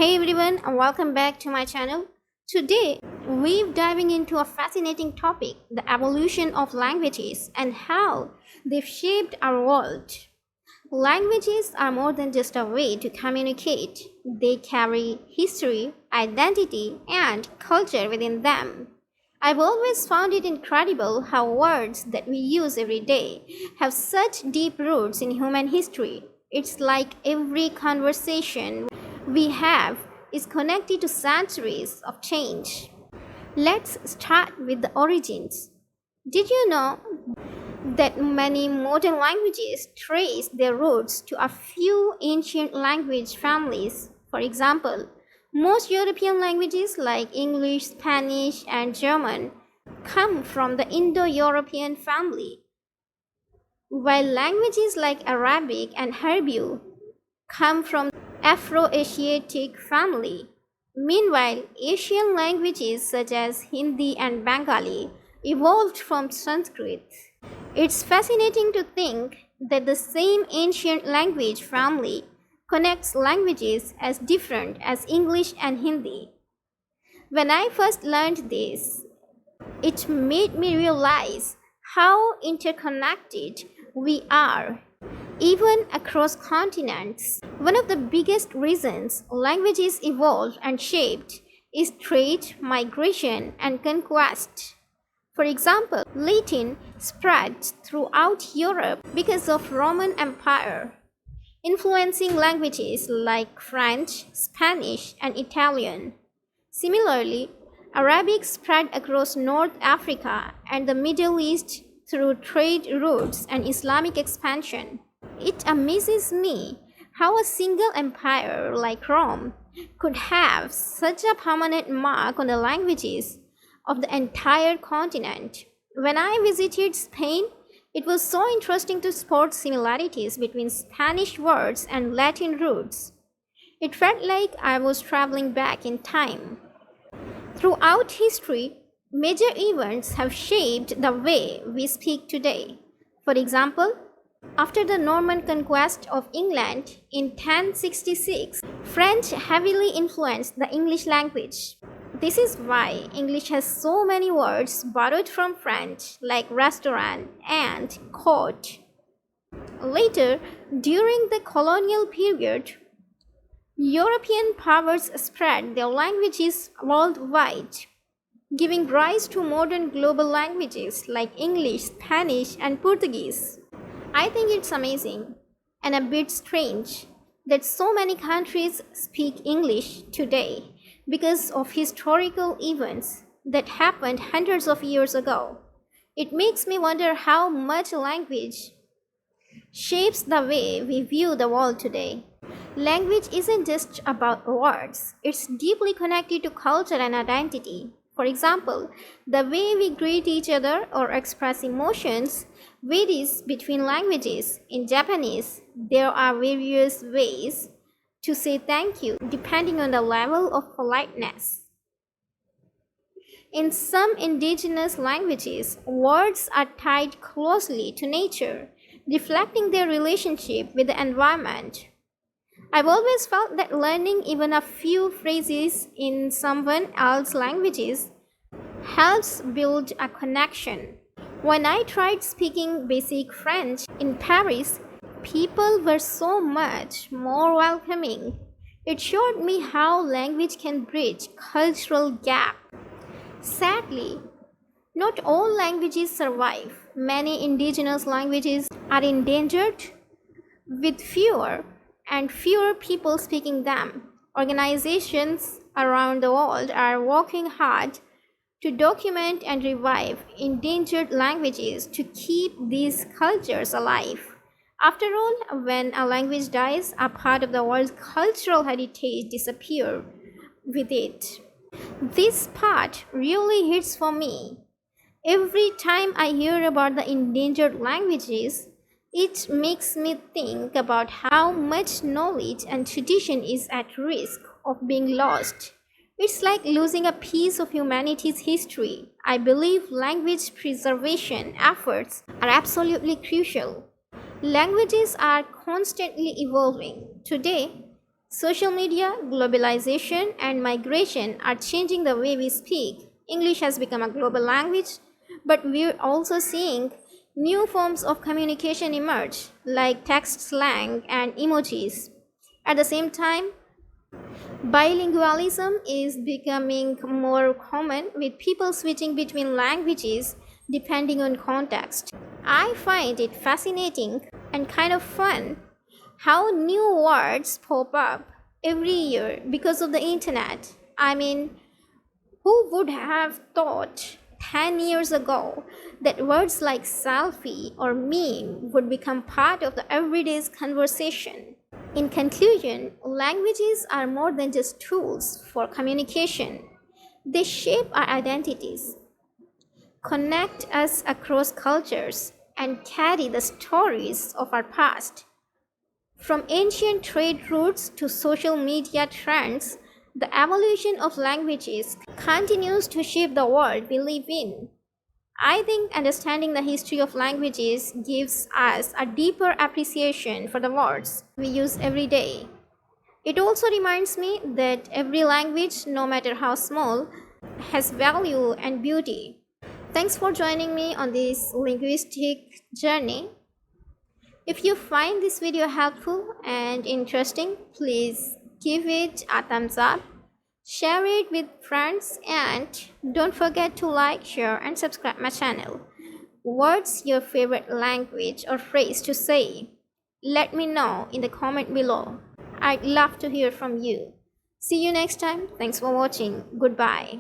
Hey everyone, and welcome back to my channel. Today, we're diving into a fascinating topic, the evolution of languages and how they've shaped our world. Languages are more than just a way to communicate, they carry history, identity, and culture within them. I've always found it incredible how words that we use every day have such deep roots in human history. It's like every conversation we have is connected to centuries of change. Let's start with the origins. Did you know that many modern languages trace their roots to a few ancient language families? For example, most European languages like English, Spanish, and German come from the Indo European family, while languages like Arabic and Hebrew come from Afro-Asiatic family. Meanwhile, Asian languages such as Hindi and Bengali evolved from Sanskrit. It's fascinating to think that the same ancient language family connects languages as different as English and Hindi. When I first learned this, it made me realize how interconnected we are, even across continents. One of the biggest reasons languages evolved and shaped is trade, migration, and conquest. For example, Latin spread throughout Europe because of Roman Empire, influencing languages like French, Spanish, and Italian. Similarly, Arabic spread across North Africa and the Middle East through trade routes and Islamic expansion. It amazes me how a single empire like Rome could have such a permanent mark on the languages of the entire continent. When I visited Spain, it was so interesting to spot similarities between Spanish words and Latin roots. It felt like I was traveling back in time. Throughout history, major events have shaped the way we speak today. For example, after the Norman conquest of England in 1066, French heavily influenced the English language. This is why English has so many words borrowed from French, like restaurant and court. Later, during the colonial period, European powers spread their languages worldwide, giving rise to modern global languages like English, Spanish, and Portuguese. I think it's amazing and a bit strange that so many countries speak English today because of historical events that happened hundreds of years ago. It makes me wonder how much language shapes the way we view the world today. Language isn't just about words, it's deeply connected to culture and identity. For example, the way we greet each other or express emotions varies between languages. In Japanese, there are various ways to say thank you depending on the level of politeness. In some indigenous languages, words are tied closely to nature, reflecting their relationship with the environment. I've always felt that learning even a few phrases in someone else's languages helps build a connection. When I tried speaking basic French in Paris, people were so much more welcoming. It showed me how language can bridge cultural gap. Sadly, not all languages survive. Many indigenous languages are endangered with fewer and fewer people speaking them. Organizations around the world are working hard to document and revive endangered languages to keep these cultures alive. After all, when a language dies, a part of the world's cultural heritage disappears with it. This part really hits for me. Every time I hear about the endangered languages, it makes me think about how much knowledge and tradition is at risk of being lost. It's like losing a piece of humanity's history. I believe language preservation efforts are absolutely crucial. Languages are constantly evolving. Today, Social media, globalization, and migration are changing the way we speak. English has become a global language, but we're also seeing new forms of communication emerge, like text slang and emojis. At the same time, bilingualism is becoming more common, with people switching between languages depending on context. I find it fascinating and kind of fun how new words pop up every year because of the internet. I mean, who would have thought 10 years ago that words like selfie or meme would become part of the everyday's conversation? In conclusion, languages are more than just tools for communication. They shape our identities, connect us across cultures, and carry the stories of our past. From ancient trade routes to social media trends, the evolution of languages continues to shape the world we live in. I think understanding the history of languages gives us a deeper appreciation for the words we use every day. It also reminds me that every language, no matter how small, has value and beauty. Thanks for joining me on this linguistic journey. If you find this video helpful and interesting, please give it a thumbs up, share it with friends, and don't forget to like, share, and subscribe my channel. What's your favorite language or phrase to say? Let me know in the comment below. I'd love to hear from you. See you next time. Thanks for watching. Goodbye.